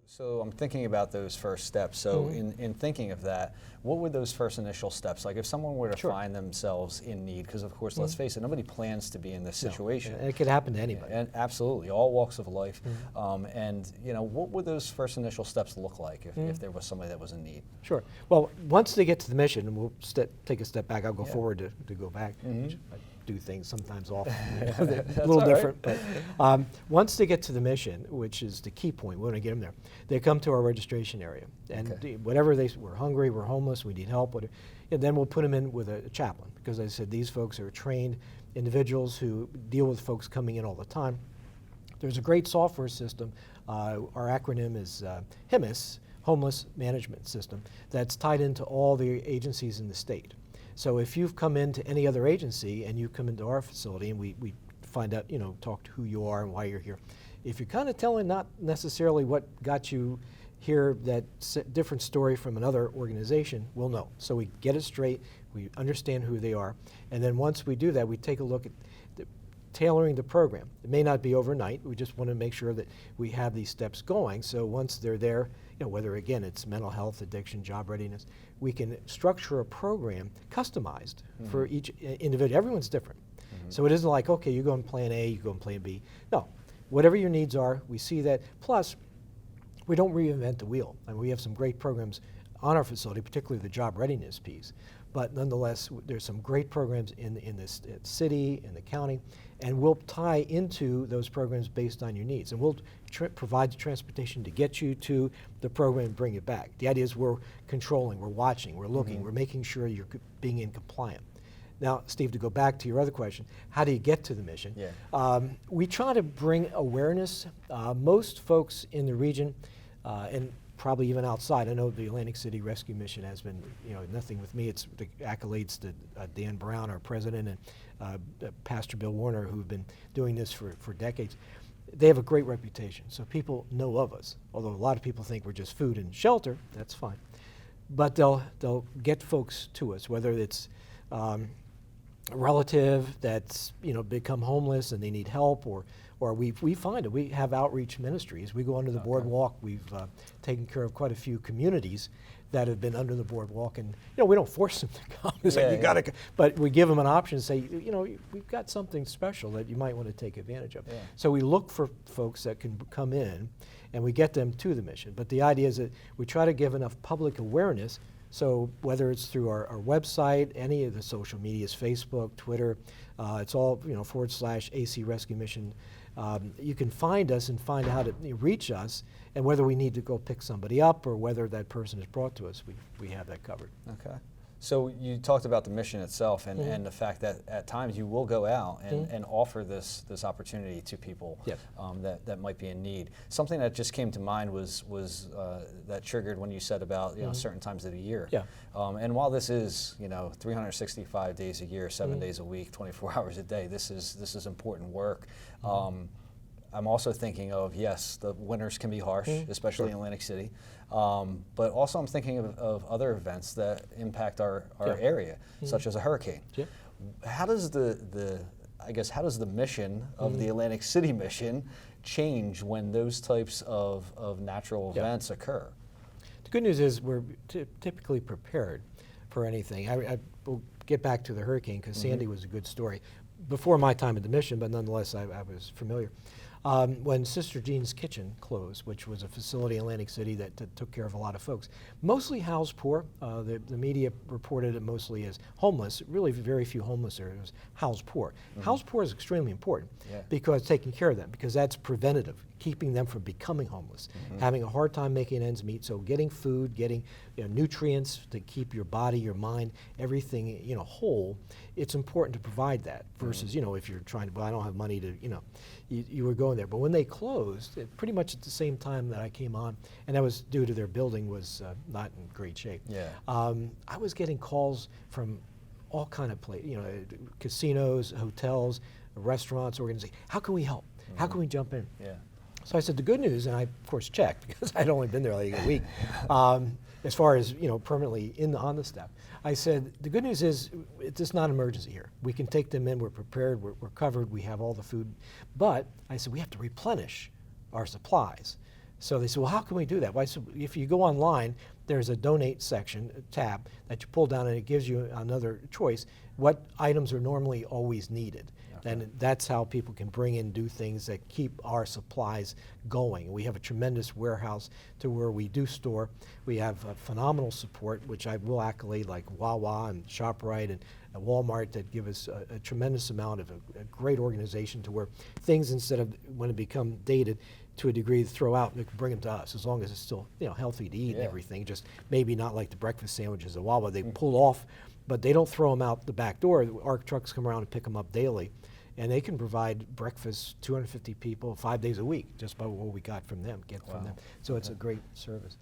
So I'm thinking about those first steps. So in thinking of that, what would those first initial steps, like if someone were to find themselves in need, because of course, let's face it, nobody plans to be in this situation. And it could happen to anybody. And absolutely, all walks of life. And what would those first initial steps look like if there was somebody that was in need? Sure. Well, once they get to the mission, and we'll take a step back, I'll go forward to go back. I do things sometimes off, a little different. But once they get to the mission, which is the key point, we want to get them there, they come to our registration area. And whatever we're hungry, we're homeless, we need help, whatever, and then we'll put them in with a chaplain, because I said these folks are trained individuals who deal with folks coming in all the time. There's a great software system. Our acronym is HIMIS, Homeless Management System, that's tied into all the agencies in the state. So if you've come into any other agency and you come into our facility and we find out, talk to who you are and why you're here, if you're kind of telling not necessarily what got you here, that different story from another organization, we'll know. So we get it straight, we understand who they are, and then once we do that, we take a look at tailoring the program. It may not be overnight. We just want to make sure that we have these steps going. So once they're there, whether again it's mental health, addiction, job readiness, we can structure a program customized for each individual. Everyone's different. So it isn't like, okay, you go in plan A, you go in plan B. No, whatever your needs are, we see that. Plus, we don't reinvent the wheel. And we have some great programs on our facility, particularly the job readiness piece. But nonetheless, there's some great programs in this city, in the county, and we'll tie into those programs based on your needs. And we'll provide the transportation to get you to the program and bring it back. The idea is we're controlling, we're watching, we're looking, we're making sure you're being in compliant. Now, Steve, to go back to your other question, how do you get to the mission? We try to bring awareness. Most folks in the region, and probably even outside. I know the Atlantic City Rescue Mission has been, nothing with me. It's the accolades to Dan Brown, our president, and Pastor Bill Warner, who've been doing this for decades. They have a great reputation, so people know of us. Although a lot of people think we're just food and shelter, that's fine. But they'll get folks to us, whether it's a relative that's become homeless and they need help, or we find it. We have outreach ministries. We go under the boardwalk. We've taken care of quite a few communities that have been under the boardwalk, and we don't force them to come. It's like you gotta, but we give them an option. Say, we've got something special that you might want to take advantage of. So we look for folks that can come in, and we get them to the mission. But the idea is that we try to give enough public awareness. So whether it's through our website, any of the social medias, Facebook, Twitter, it's all /AC Rescue Mission. You can find us and find out how to reach us, and whether we need to go pick somebody up or whether that person is brought to us, we have that covered. Okay. So you talked about the mission itself and the fact that at times you will go out and offer this opportunity to people that might be in need. Something that just came to mind was that triggered when you said about certain times of the year. And while this is 365 days a year, 7 days a week, 24 hours a day, this is important work. I'm also thinking of, yes, the winters can be harsh, especially in Atlantic City, but also I'm thinking of other events that impact our area, such as a hurricane. How does how does the mission of the Atlantic City mission change when those types of natural events occur? The good news is we're typically prepared for anything. I will get back to the hurricane because Sandy was a good story. Before my time at the mission, but nonetheless I was familiar. When Sister Jean's Kitchen closed, which was a facility in Atlantic City that took care of a lot of folks, mostly housed poor. The media reported it mostly as homeless. Really very few homeless there. It was housed poor. Housed poor is extremely important because taking care of them, because that's preventative, keeping them from becoming homeless, having a hard time making ends meet. So getting food, getting nutrients to keep your body, your mind, everything whole. It's important to provide that versus if you're trying to, well, I don't have money to you were going there. But when they closed, pretty much at the same time that I came on, and that was due to their building was not in great shape. I was getting calls from all kind of places, casinos, hotels, restaurants, organizations. How can we help? How can we jump in? So I said, the good news, and I of course checked because I'd only been there like a week, as far as permanently on the staff. I said, the good news is it's just not an emergency here. We can take them in, we're prepared, we're covered, we have all the food. But I said, we have to replenish our supplies. So they said, well, how can we do that? Well, I said, if you go online, there's a donate section, a tab, that you pull down and it gives you another choice. What items are normally always needed? Okay. And that's how people can bring in, do things that keep our supplies going. We have a tremendous warehouse to where we do store. We have phenomenal support, which I will accolade, like Wawa and ShopRite and Walmart, that give us a tremendous amount of a great organization to where things, instead of when it become dated, to a degree to throw out, they can bring them to us as long as it's still healthy to eat and everything. Just maybe not like the breakfast sandwiches at Wawa. They pull off, but they don't throw them out the back door. Our trucks come around and pick them up daily, and they can provide breakfast 250 people 5 days a week just by what we got from them, from them. So it's a great service.